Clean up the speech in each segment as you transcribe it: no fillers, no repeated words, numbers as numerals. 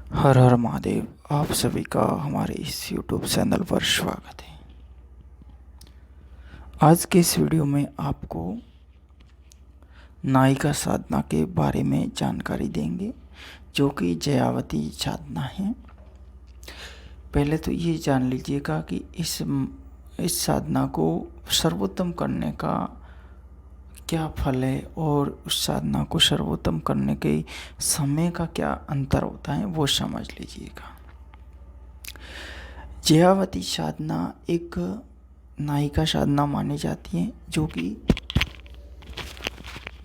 हर हर महादेव। आप सभी का हमारे इस YouTube चैनल पर स्वागत है। आज के इस वीडियो में आपको नायिका साधना के बारे में जानकारी देंगे, जो कि जयावती साधना है। पहले तो ये जान लीजिएगा कि इस साधना को सर्वोत्तम करने का क्या फल है और उस साधना को सर्वोत्तम करने के समय का क्या अंतर होता है, वो समझ लीजिएगा। जयावती साधना एक नायिका साधना मानी जाती है, जो कि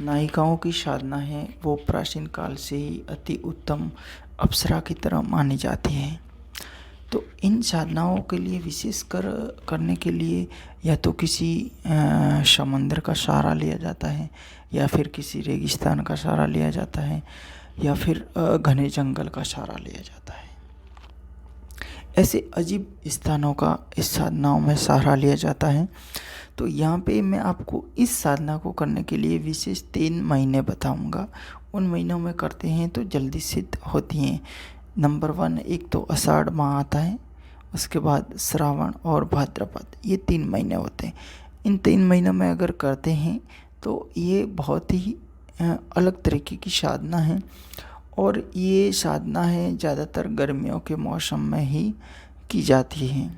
नायिकाओं की साधना है। वो प्राचीन काल से ही अति उत्तम अप्सरा की तरह मानी जाती है। तो इन साधनाओं के लिए विशेष करने के लिए या तो किसी समंदर का सहारा लिया जाता है, या फिर किसी रेगिस्तान का सहारा लिया जाता है, या फिर घने जंगल का सहारा लिया जाता है। ऐसे अजीब स्थानों का इस साधनाओं में सहारा लिया जाता है। तो यहाँ पे मैं आपको इस साधना को करने के लिए विशेष 3 महीने बताऊंगा। उन महीनों में करते हैं तो जल्दी सिद्ध होती हैं। नंबर 1, एक तो आषाढ़ माह आता है, उसके बाद श्रावण और भाद्रपद, ये 3 महीने होते हैं। इन 3 महीनों में अगर करते हैं तो ये बहुत ही अलग तरीके की साधना है। और ये साधना है ज़्यादातर गर्मियों के मौसम में ही की जाती है।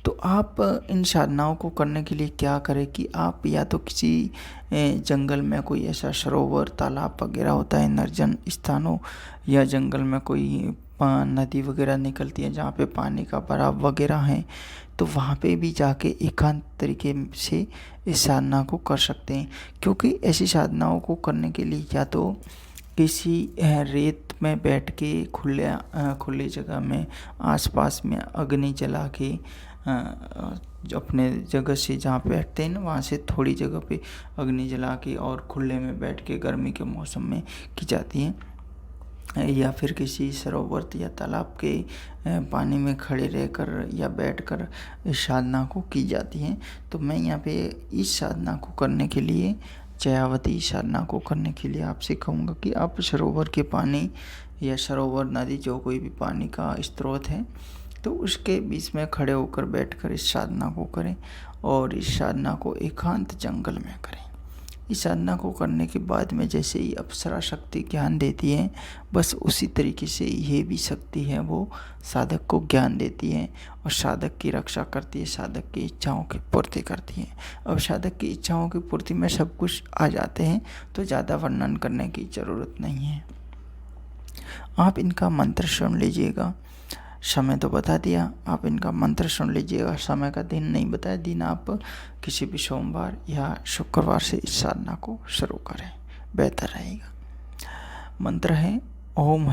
तो आप इन साधनाओं को करने के लिए क्या करें कि आप या तो किसी जंगल में कोई ऐसा सरोवर, तालाब वगैरह होता है निर्जन स्थानों, या जंगल में कोई नदी वगैरह निकलती है जहाँ पे पानी का बहाव वगैरह है, तो वहाँ पे भी जाके एकांत तरीके से इस साधना को कर सकते हैं। क्योंकि ऐसी साधनाओं को करने के लिए या तो किसी रेत में बैठ के खुले जगह में आसपास में अग्नि जला के जो अपने जगह से जहाँ पे बैठते हैं ना, वहाँ से थोड़ी जगह पे अग्नि जला के और खुले में बैठ के गर्मी के मौसम में की जाती हैं। या फिर किसी सरोवर या तालाब के पानी में खड़े रहकर या बैठकर इस साधना को की जाती हैं। तो मैं यहाँ पे इस साधना को करने के लिए, जयावती साधना को करने के लिए आपसे कहूँगा कि आप सरोवर के पानी या सरोवर, नदी, जो कोई भी पानी का स्रोत है, तो उसके बीच में खड़े होकर बैठकर इस साधना को करें और इस साधना को एकांत जंगल में करें। इस साधना को करने के बाद में जैसे ही अप्सरा शक्ति ज्ञान देती है, बस उसी तरीके से ये भी शक्ति है, वो साधक को ज्ञान देती है और साधक की रक्षा करती है, साधक की इच्छाओं की पूर्ति करती है। अब साधक की इच्छाओं की पूर्ति में सब कुछ आ जाते हैं, तो ज़्यादा वर्णन करने की ज़रूरत नहीं है। आप इनका मंत्र सुन लीजिएगा। समय तो बता दिया, आप इनका मंत्र सुन लीजिएगा। समय का दिन नहीं बताया। दिन आप किसी भी सोमवार या शुक्रवार से इस साधना को शुरू करें, बेहतर रहेगा। मंत्र है ओम